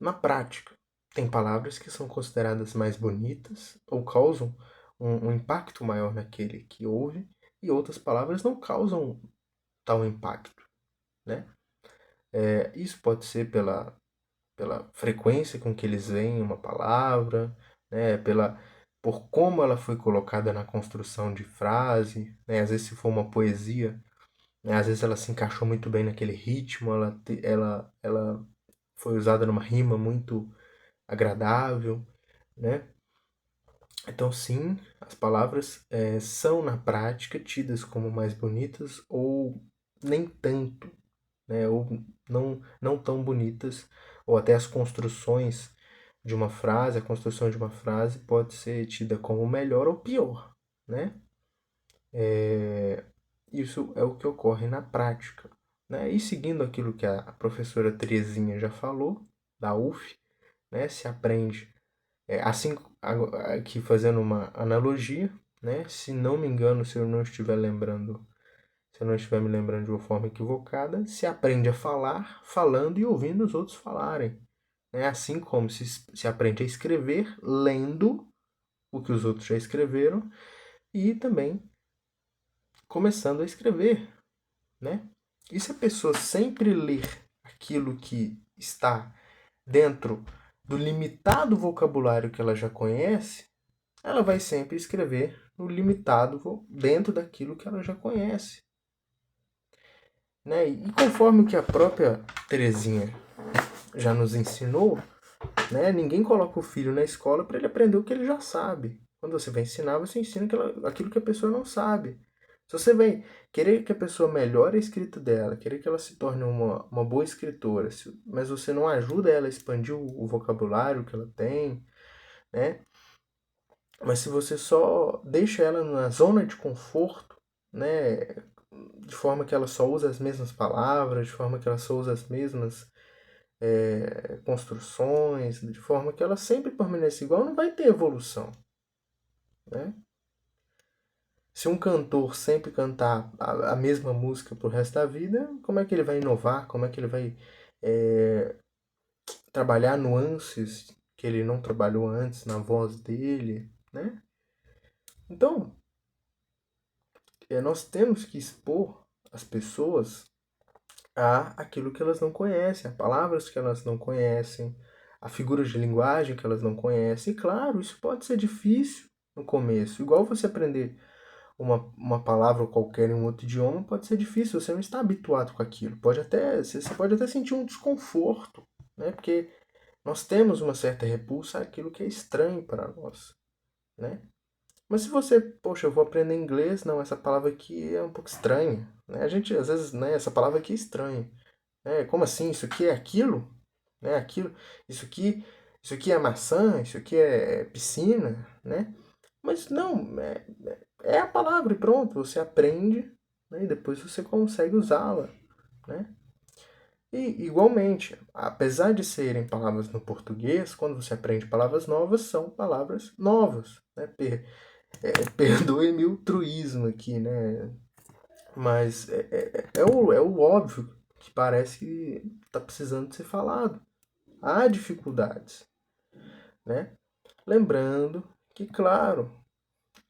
na prática, tem palavras que são consideradas mais bonitas ou causam um impacto maior naquele que ouve, e outras palavras não causam tal impacto, né? Isso pode ser pela frequência com que eles veem uma palavra, né? Por como ela foi colocada na construção de frase, né? Às vezes se for uma poesia, né? Às vezes ela se encaixou muito bem naquele ritmo, ela foi usada numa rima muito agradável, né? Então, sim, as palavras são na prática tidas como mais bonitas ou nem tanto, né? Ou não tão bonitas, ou até as construções de uma frase, a construção de uma frase pode ser tida como melhor ou pior, né? Isso é o que ocorre na prática, né? E seguindo aquilo que a professora Terezinha já falou, da UF, né? Se aprende assim, aqui fazendo uma analogia, né? Se não me engano, se eu não estiver me lembrando de uma forma equivocada, se aprende a falar falando e ouvindo os outros falarem. Né? Assim como se aprende a escrever lendo o que os outros já escreveram e também começando a escrever, né? E se a pessoa sempre ler aquilo que está dentro do limitado vocabulário que ela já conhece, ela vai sempre escrever no limitado dentro daquilo que ela já conhece. Né? E conforme o que a própria Terezinha já nos ensinou, né? Ninguém coloca o filho na escola para ele aprender o que ele já sabe. Quando você vai ensinar, você ensina aquilo que a pessoa não sabe. Se você vai querer que a pessoa melhore a escrita dela, querer que ela se torne uma boa escritora, mas você não ajuda ela a expandir o vocabulário que ela tem, né? Mas se você só deixa ela na zona de conforto, né, de forma que ela só usa as mesmas palavras, de forma que ela só usa as mesmas construções, de forma que ela sempre permanece igual, não vai ter evolução, né? Se um cantor sempre cantar a mesma música pro resto da vida, como é que ele vai inovar? Como é que ele vai é, trabalhar nuances que ele não trabalhou antes na voz dele, né? Então, nós temos que expor as pessoas a aquilo que elas não conhecem, a palavras que elas não conhecem, a figuras de linguagem que elas não conhecem. E claro, isso pode ser difícil no começo. Igual você aprender uma palavra qualquer em um outro idioma, pode ser difícil, você não está habituado com aquilo. Você pode até sentir um desconforto, né? Porque nós temos uma certa repulsa àquilo que é estranho para nós, né? Mas se você, poxa, eu vou aprender inglês, não, essa palavra aqui é um pouco estranha, né? A gente, às vezes, né, essa palavra aqui é estranha. Como assim? Isso aqui é aquilo? Né? Aquilo, isso aqui é maçã, isso aqui é piscina, né? Mas não, é a palavra e pronto, você aprende, né? E depois você consegue usá-la, né? E igualmente, apesar de serem palavras no português, quando você aprende palavras novas, são palavras novas, né? Perdoe-me o truísmo aqui, né? Mas é o óbvio que parece que está precisando de ser falado. Há dificuldades, né? Lembrando que, claro,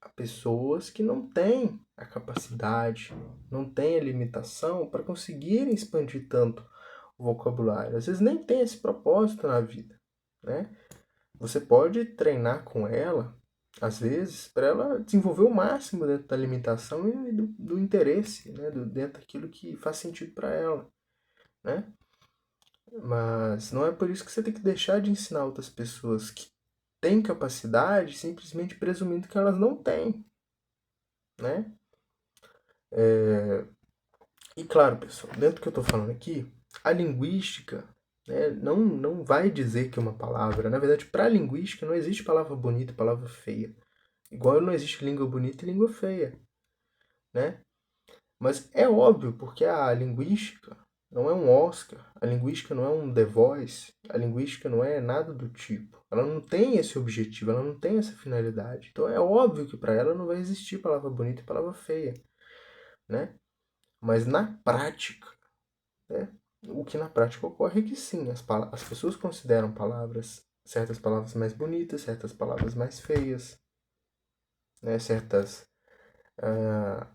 há pessoas que não têm a capacidade, não têm a limitação para conseguirem expandir tanto o vocabulário. Às vezes nem tem esse propósito na vida, né? Você pode treinar com ela, às vezes, para ela desenvolver o máximo dentro da limitação e do interesse, né? Dentro daquilo que faz sentido para ela, né? Mas não é por isso que você tem que deixar de ensinar outras pessoas que têm capacidade simplesmente presumindo que elas não têm, né? E claro, pessoal, dentro do que eu estou falando aqui, a linguística, né, não vai dizer que uma palavra, na verdade, para a linguística não existe palavra bonita e palavra feia. Igual não existe língua bonita e língua feia, né? Mas é óbvio, porque a linguística não é um Oscar, a linguística não é um The Voice, a linguística não é nada do tipo. Ela não tem esse objetivo, ela não tem essa finalidade. Então é óbvio que para ela não vai existir palavra bonita e palavra feia, né? Mas na prática, né? O que na prática ocorre é que sim, as pessoas consideram certas palavras mais bonitas, certas palavras mais feias, né?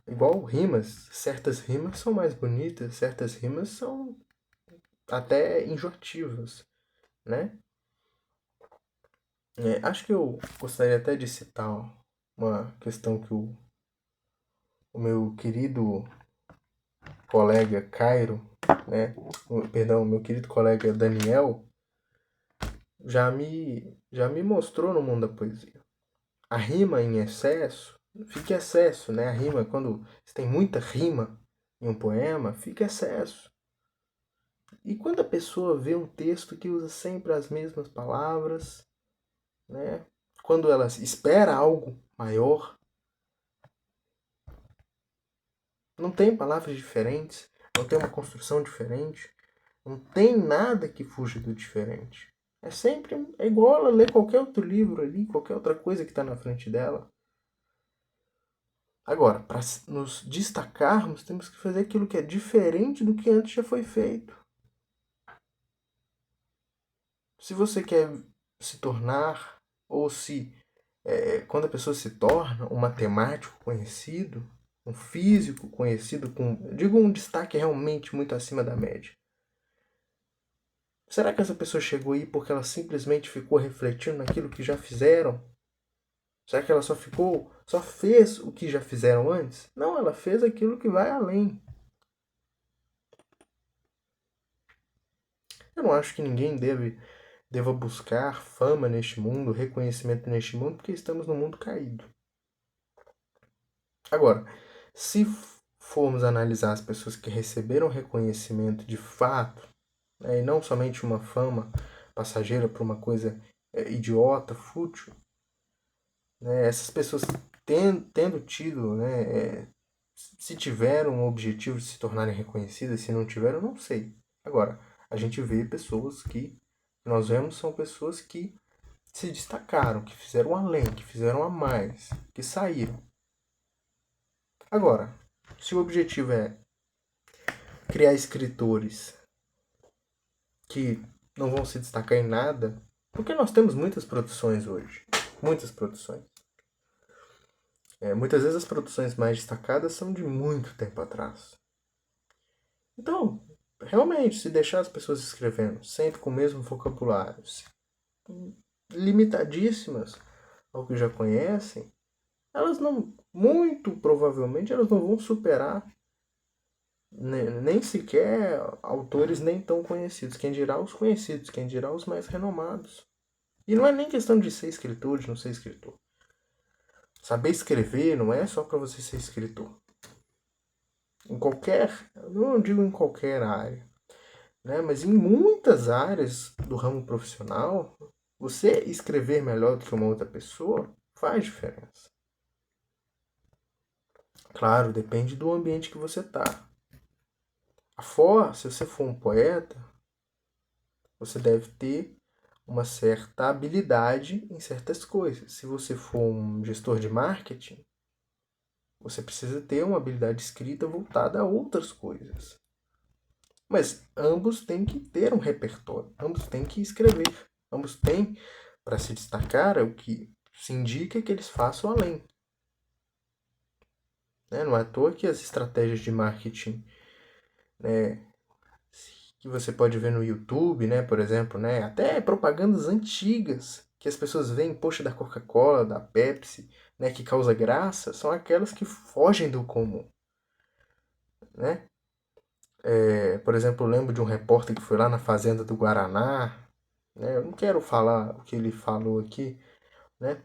Igual rimas, certas rimas são mais bonitas, certas rimas são até enjoativas, né? Acho que eu gostaria até de citar uma questão que o meu querido colega Cairo, né? Perdão, meu querido colega Daniel já me mostrou no mundo da poesia. A rima em excesso, fica excesso, né? A rima, quando você tem muita rima em um poema, fica excesso. E quando a pessoa vê um texto que usa sempre as mesmas palavras, né? Quando ela espera algo maior, não tem palavras diferentes, não tem uma construção diferente, não tem nada que fuja do diferente. É igual ela ler qualquer outro livro ali, qualquer outra coisa que está na frente dela. Agora, para nos destacarmos, temos que fazer aquilo que é diferente do que antes já foi feito. Se você quer se tornar, ou se quando a pessoa se torna um matemático conhecido, um físico conhecido, digo um destaque realmente muito acima da média. Será que essa pessoa chegou aí porque ela simplesmente ficou refletindo naquilo que já fizeram? Será que ela só fez o que já fizeram antes? Não, ela fez aquilo que vai além. Eu não acho que ninguém deva buscar fama neste mundo, reconhecimento neste mundo, porque estamos num mundo caído. Agora, se formos analisar as pessoas que receberam reconhecimento de fato, né, e não somente uma fama passageira por uma coisa idiota, fútil, né, essas pessoas tendo tido, né, se tiveram um objetivo de se tornarem reconhecidas, se não tiveram, não sei. Agora, a gente vê pessoas que nós vemos são pessoas que se destacaram, que fizeram além, que fizeram a mais, que saíram. Agora, se o objetivo é criar escritores que não vão se destacar em nada, porque nós temos muitas produções hoje, muitas produções. Muitas vezes as produções mais destacadas são de muito tempo atrás. Então, realmente, se deixar as pessoas escrevendo sempre com o mesmo vocabulário, limitadíssimas ao que já conhecem, elas não, muito provavelmente, elas não vão superar nem sequer autores nem tão conhecidos, quem dirá os conhecidos, quem dirá os mais renomados. E não é nem questão de ser escritor, de não ser escritor. Saber escrever não é só para você ser escritor. Em qualquer, não digo em qualquer área, né, mas em muitas áreas do ramo profissional, você escrever melhor do que uma outra pessoa faz diferença. Claro, depende do ambiente que você está. Se você for um poeta, você deve ter uma certa habilidade em certas coisas. Se você for um gestor de marketing, você precisa ter uma habilidade escrita voltada a outras coisas. Mas ambos têm que ter um repertório, ambos têm que escrever, ambos têm, para se destacar, o que se indica que eles façam além. Não é à toa que as estratégias de marketing, né, que você pode ver no YouTube, né, por exemplo, né, até propagandas antigas que as pessoas veem, poxa, da Coca-Cola, da Pepsi, né, que causa graça, são aquelas que fogem do comum, né? Por exemplo, eu lembro de um repórter que foi lá na fazenda do Guaraná, né? Eu não quero falar o que ele falou aqui, né?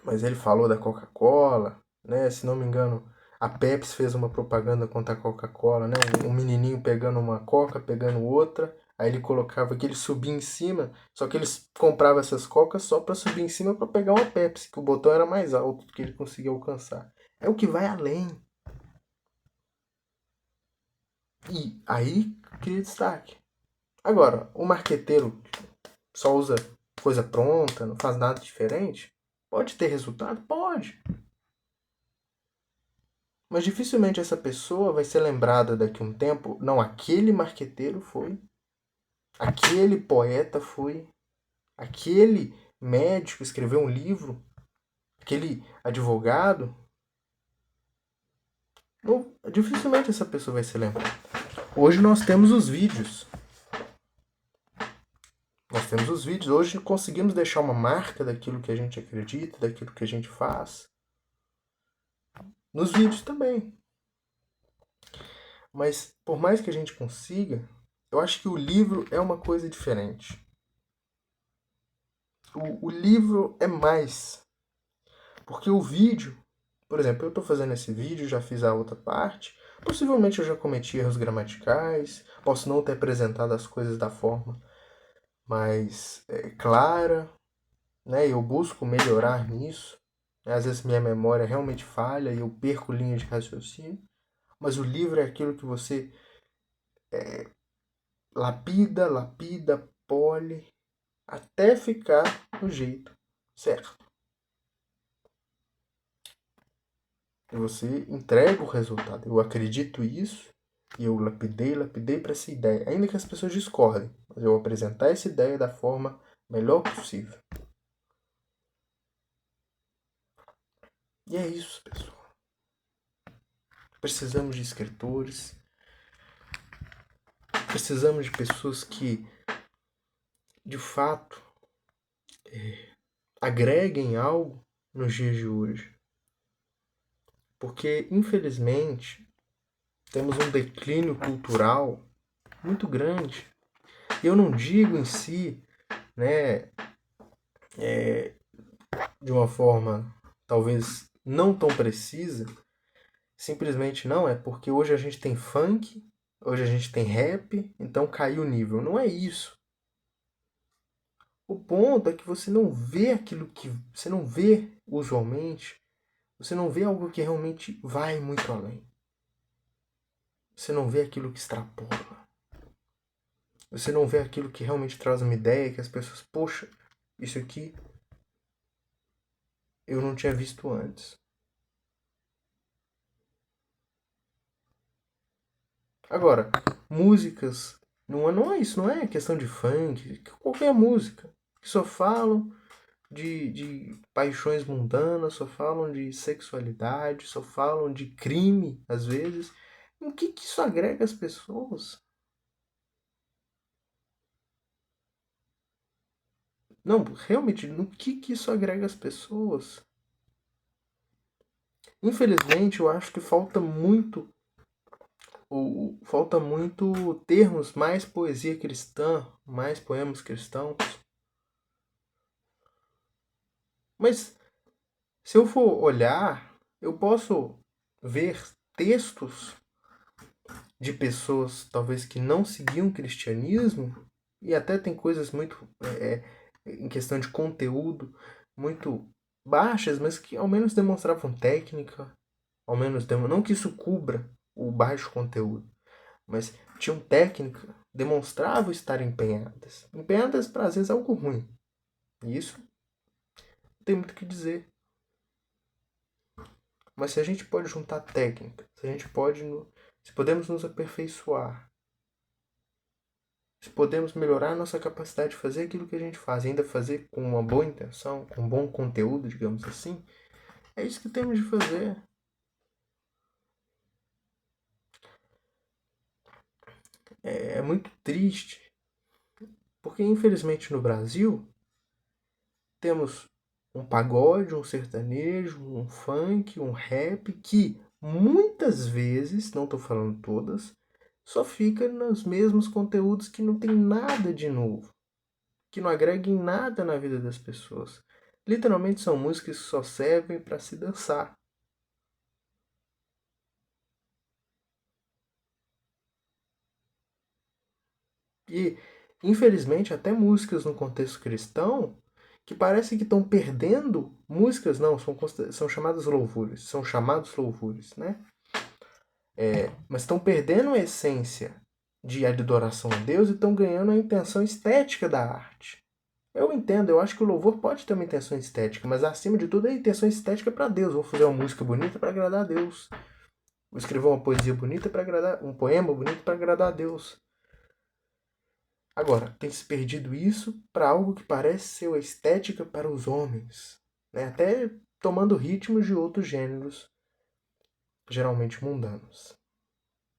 Mas ele falou da Coca-Cola, né? Se não me engano, a Pepsi fez uma propaganda contra a Coca-Cola, né? Um menininho pegando uma Coca, pegando outra, aí ele colocava que ele subia em cima, só que eles compravam essas Cocas só para subir em cima para pegar uma Pepsi, que o botão era mais alto do que ele conseguia alcançar. É o que vai além. E aí cria destaque. Agora, o marqueteiro só usa coisa pronta, não faz nada diferente, pode ter resultado? Pode. Mas dificilmente essa pessoa vai ser lembrada daqui a um tempo. Não, aquele marqueteiro foi, aquele poeta foi, aquele médico escreveu um livro, aquele advogado. Não, dificilmente essa pessoa vai ser lembrada. Hoje nós temos os vídeos. Nós temos os vídeos. Hoje conseguimos deixar uma marca daquilo que a gente acredita, daquilo que a gente faz. Nos vídeos também. Mas por mais que a gente consiga, eu acho que o livro é uma coisa diferente. O livro é mais. Porque o vídeo, por exemplo, eu estou fazendo esse vídeo, já fiz a outra parte. Possivelmente eu já cometi erros gramaticais, posso não ter apresentado as coisas da forma mais clara, né? Eu busco melhorar nisso. Às vezes minha memória realmente falha e eu perco linha de raciocínio. Mas o livro é aquilo que você lapida, lapida, pole, até ficar do jeito certo. E você entrega o resultado. Eu acredito isso e eu lapidei para essa ideia. Ainda que as pessoas discordem, mas eu vou apresentar essa ideia da forma melhor possível. E é isso, pessoal. Precisamos de escritores. Precisamos de pessoas que, de fato, agreguem algo nos dias de hoje. Porque, infelizmente, temos um declínio cultural muito grande. Eu não digo em si, né, de uma forma talvez não tão precisa, simplesmente não é porque hoje a gente tem funk, hoje a gente tem rap, então caiu o nível. Não é isso. O ponto é que você não vê aquilo que você não vê usualmente, você não vê algo que realmente vai muito além. Você não vê aquilo que extrapola. Você não vê aquilo que realmente traz uma ideia que as pessoas, poxa, isso aqui eu não tinha visto antes. Agora, músicas, não é isso, não é questão de funk, qualquer música, que só falam de paixões mundanas, só falam de sexualidade, só falam de crime, às vezes. O que isso agrega às pessoas? Não, realmente, no que isso agrega às pessoas? Infelizmente, eu acho que falta muito termos mais poesia cristã, mais poemas cristãos. Mas se eu for olhar, eu posso ver textos de pessoas talvez que não seguiam o cristianismo e até tem coisas muito em questão de conteúdo muito baixas, mas que ao menos demonstravam técnica, ao menos não que isso cubra o baixo conteúdo, mas tinham técnica, demonstravam estar empenhadas para às vezes algo ruim. E isso não tem muito o que dizer. Mas se a gente pode juntar técnica, se podemos nos aperfeiçoar, se podemos melhorar a nossa capacidade de fazer aquilo que a gente faz, e ainda fazer com uma boa intenção, com um bom conteúdo, digamos assim, é isso que temos de fazer. É muito triste, porque infelizmente no Brasil temos um pagode, um sertanejo, um funk, um rap que muitas vezes, não estou falando todas, só fica nos mesmos conteúdos que não tem nada de novo, que não agrega em nada na vida das pessoas. Literalmente são músicas que só servem para se dançar. E, infelizmente, até músicas no contexto cristão que parece que estão perdendo músicas, não, são chamadas louvores, são chamados louvores, né? Mas estão perdendo a essência de adoração a Deus e estão ganhando a intenção estética da arte. Eu entendo, eu acho que o louvor pode ter uma intenção estética, mas acima de tudo a intenção estética é para Deus. Vou fazer uma música bonita para agradar a Deus. Vou escrever uma poesia bonita para agradar, um poema bonito para agradar a Deus. Agora, tem se perdido isso para algo que parece ser uma estética para os homens, né? Até tomando ritmos de outros gêneros, geralmente mundanos.